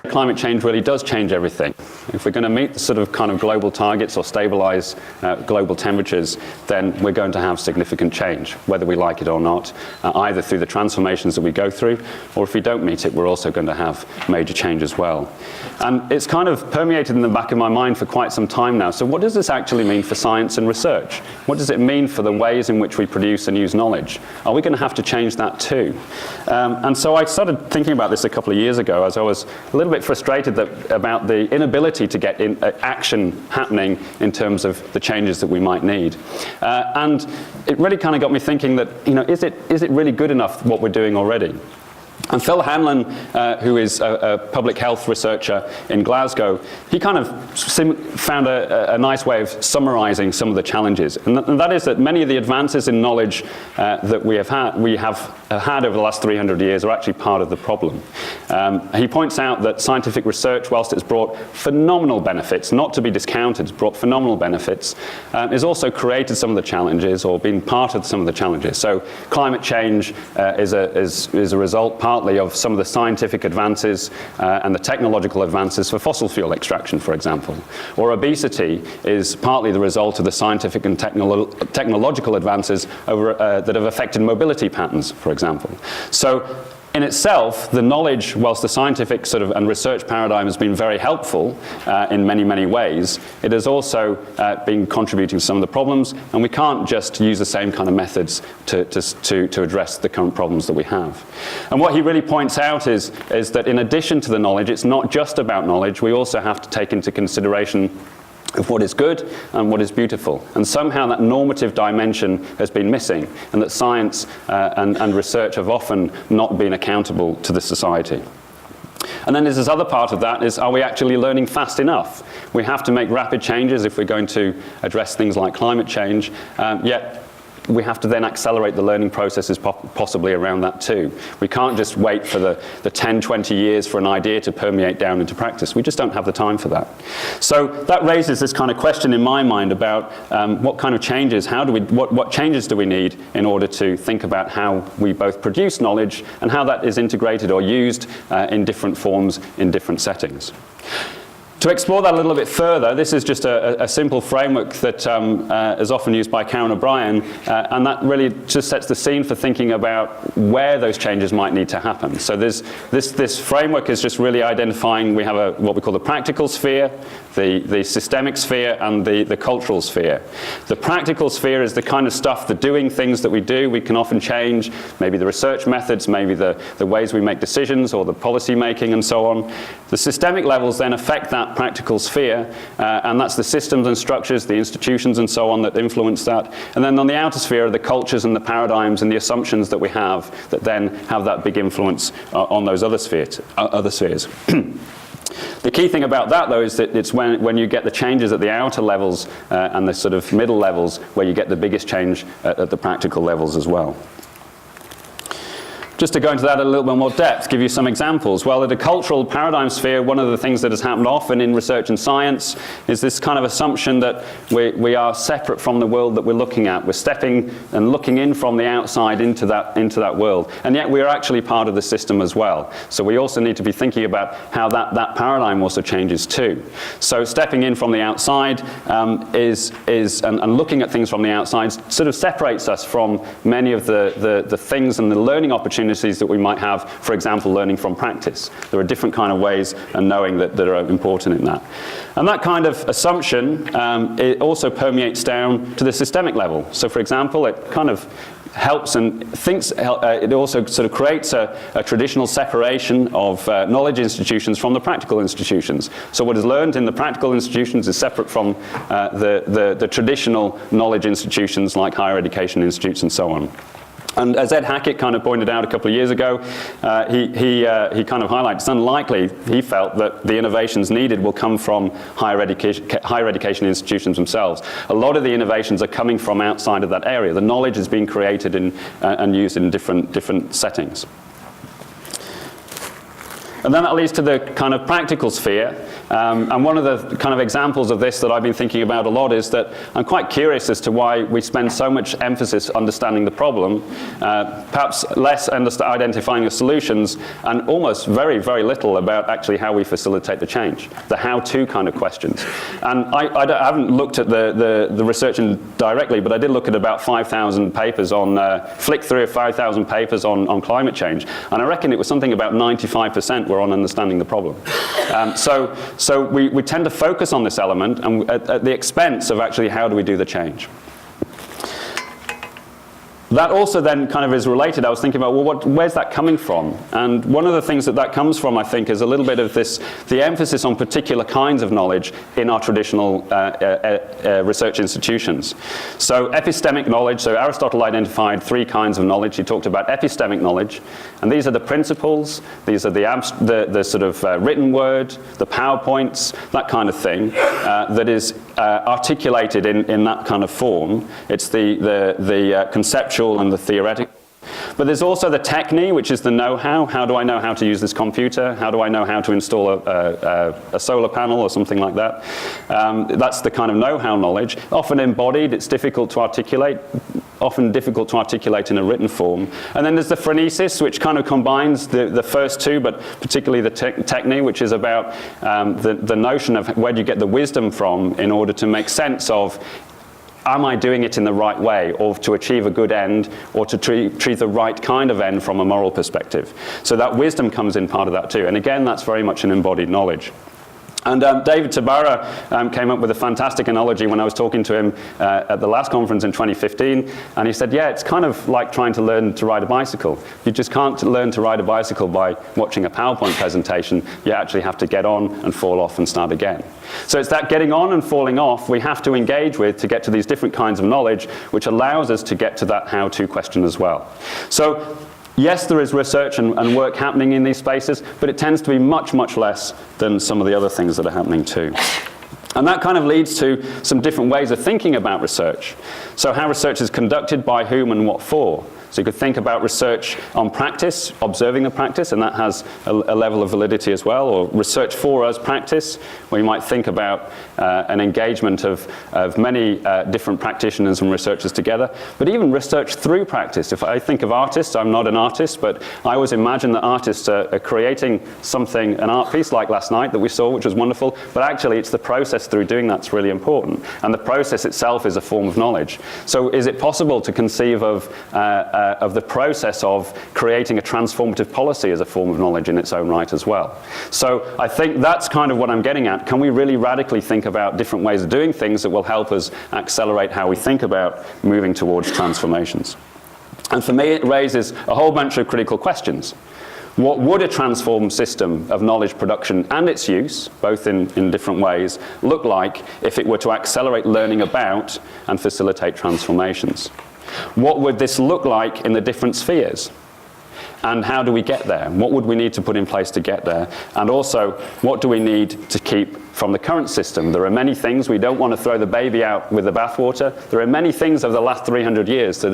climate change really does change everything. If we're going to meet the sort of kind of global targets or stabilize global temperatures, then we're going to have significant change, whether we like it or not, either through the transformations that we go through, or if we don't meet it, we're also going to have major change as well. And it's kind of permeated in the back of my mind for quite some time now. So what does this actually mean for science and research? What does it mean for the ways in which we produce and use knowledge? Are we going to have to change that too? And so I started thinking about this a couple of years ago, as I was a little bit frustrated about the inability to get action happening in terms of the changes that we might need. And it really kind of got me thinking that, is it really good enough what we're doing already? And Phil Hamlin, who is a public health researcher in Glasgow, he kind of found a nice way of summarizing some of the challenges. And that is that many of the advances in knowledge that we have had over the last 300 years are actually part of the problem. He points out that scientific research, whilst it's brought phenomenal benefits, not to be discounted, it's brought phenomenal benefits, has also created some of the challenges or been part of some of the challenges. So climate change is a result partly of some of the scientific advances and the technological advances for fossil fuel extraction, for example. Or obesity is partly the result of the scientific and technological advances that have affected mobility patterns, for example. So in itself, the knowledge, whilst the scientific sort of and research paradigm has been very helpful in many, many ways, it has also been contributing to some of the problems, and we can't just use the same kind of methods to address the current problems that we have. And what he really points out is that in addition to the knowledge, it's not just about knowledge, we also have to take into consideration of what is good and what is beautiful. And somehow that normative dimension has been missing, and that science and research have often not been accountable to the society. And then there's this other part of that is, are we actually learning fast enough? We have to make rapid changes if we're going to address things like climate change, yet we have to then accelerate the learning processes possibly around that too. We can't just wait for the 10, 20 years for an idea to permeate down into practice. We just don't have the time for that. So that raises this kind of question in my mind about what kind of changes, what changes do we need in order to think about how we both produce knowledge and how that is integrated or used in different forms in different settings. To explore that a little bit further, this is just a simple framework that is often used by Karen O'Brien, and that really just sets the scene for thinking about where those changes might need to happen. So this framework is just really identifying, we have what we call the practical sphere, the systemic sphere, and the cultural sphere. The practical sphere is the kind of stuff, the doing things that we do. We can often change maybe the research methods, maybe the ways we make decisions, or the policy making and so on. The systemic levels then affect that practical sphere, and that's the systems and structures, the institutions and so on that influence that. And then on the outer sphere are the cultures and the paradigms and the assumptions that we have that then have that big influence on those other spheres. The key thing about that, though, is that it's when you get the changes at the outer levels and the sort of middle levels where you get the biggest change at the practical levels as well. Just to go into that a little bit more depth, give you some examples. Well, at a cultural paradigm sphere, one of the things that has happened often in research and science is this kind of assumption that we are separate from the world that we're looking at. We're stepping and looking in from the outside into that world. And yet we are actually part of the system as well. So we also need to be thinking about how that paradigm also changes too. So stepping in from the outside and looking at things from the outside sort of separates us from many of the things and the learning opportunities that we might have, for example, learning from practice. There are different kind of ways and knowing that are important in that. And that kind of assumption, it also permeates down to the systemic level. So for example, it kind of helps and thinks, it also sort of creates a traditional separation of knowledge institutions from the practical institutions. So what is learned in the practical institutions is separate from the traditional knowledge institutions like higher education institutes and so on. And as Ed Hackett kind of pointed out a couple of years ago, he kind of highlighted it's unlikely, he felt, that the innovations needed will come from higher education institutions themselves. A lot of the innovations are coming from outside of that area. The knowledge is being created and used in different settings. And then that leads to the kind of practical sphere. And one of the kind of examples of this that I've been thinking about a lot is that I'm quite curious as to why we spend so much emphasis understanding the problem, perhaps less identifying the solutions, and almost very, very little about actually how we facilitate the change, the how-to kind of questions. And I haven't looked at the research directly, but I did look at about 5,000 papers flick through 5,000 papers on climate change, and I reckon it was something about 95% were on understanding the problem. So we tend to focus on this element and at the expense of actually how do we do the change. That also then kind of is related. I was thinking about, well, where's that coming from? And one of the things that comes from, I think, is a little bit of the emphasis on particular kinds of knowledge in our traditional research institutions. So epistemic knowledge, so Aristotle identified 3 kinds of knowledge. He talked about epistemic knowledge, and these are the principles, these are the sort of written word, the PowerPoints, that kind of thing, that is articulated in that kind of form. It's the conceptual and the theoretical. But there's also the techne, which is the know-how. How do I know how to use this computer? How do I know how to install a solar panel or something like that? That's the kind of know-how knowledge. Often embodied, it's difficult to articulate, often difficult to articulate in a written form. And then there's the phronesis, which kind of combines the first two, but particularly the techne, which is about the notion of where do you get the wisdom from in order to make sense of, am I doing it in the right way, or to achieve a good end, or to achieve the right kind of end from a moral perspective? So that wisdom comes in part of that too. And again, that's very much an embodied knowledge. And David Tabara came up with a fantastic analogy when I was talking to him at the last conference in 2015. And he said, yeah, it's kind of like trying to learn to ride a bicycle. You just can't learn to ride a bicycle by watching a PowerPoint presentation. You actually have to get on and fall off and start again. So it's that getting on and falling off we have to engage with to get to these different kinds of knowledge, which allows us to get to that how-to question as well. So yes, there is research and work happening in these spaces, but it tends to be much, much less than some of the other things that are happening too. And that kind of leads to some different ways of thinking about research. So how research is conducted, by whom and what for. So you could think about research on practice, observing the practice, and that has a level of validity as well, or research for us practice, where you might think about an engagement of many different practitioners and researchers together, but even research through practice. If I think of artists, I'm not an artist, but I always imagine that artists are creating something, an art piece like last night that we saw, which was wonderful, but actually it's the process through doing that's really important, and the process itself is a form of knowledge. So is it possible to conceive of the process of creating a transformative policy as a form of knowledge in its own right as well? So I think that's kind of what I'm getting at. Can we really radically think about different ways of doing things that will help us accelerate how we think about moving towards transformations? And for me, it raises a whole bunch of critical questions. What would a transformed system of knowledge production and its use, both in different ways, look like if it were to accelerate learning about and facilitate transformations? What would this look like in the different spheres? And how do we get there? What would we need to put in place to get there? And also, what do we need to keep from the current system? There are many things. We don't want to throw the baby out with the bathwater. There are many things over the last 300 years that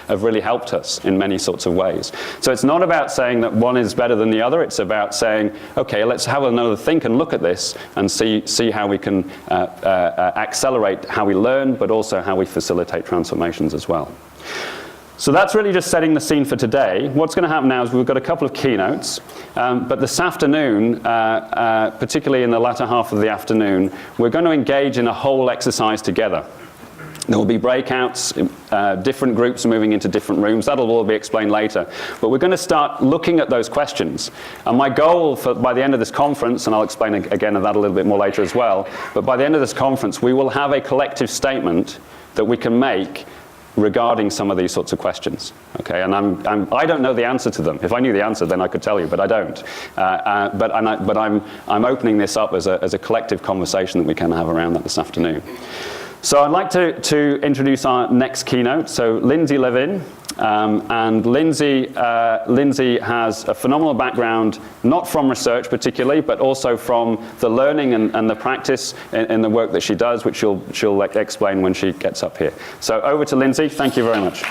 have really helped us in many sorts of ways. So it's not about saying that one is better than the other. It's about saying, okay, let's have another think and look at this and see how we can accelerate how we learn, but also how we facilitate transformations as well. So that's really just setting the scene for today. What's going to happen now is we've got a couple of keynotes, but this afternoon, particularly in the latter half of the afternoon, we're going to engage in a whole exercise together. There will be breakouts, different groups moving into different rooms. That'll all be explained later. But we're going to start looking at those questions. And my goal by the end of this conference, and I'll explain again that a little bit more later as well, but by the end of this conference, we will have a collective statement that we can make regarding some of these sorts of questions, okay? And I don't know the answer to them. If I knew the answer, then I could tell you, but I don't. But I'm opening this up as a collective conversation that we can have around that this afternoon. So I'd like to introduce our next keynote. So Lindsay Levin, and Lindsay has a phenomenal background, not from research particularly, but also from the learning and the practice in the work that she does, which she'll explain when she gets up here. So over to Lindsay. Thank you very much.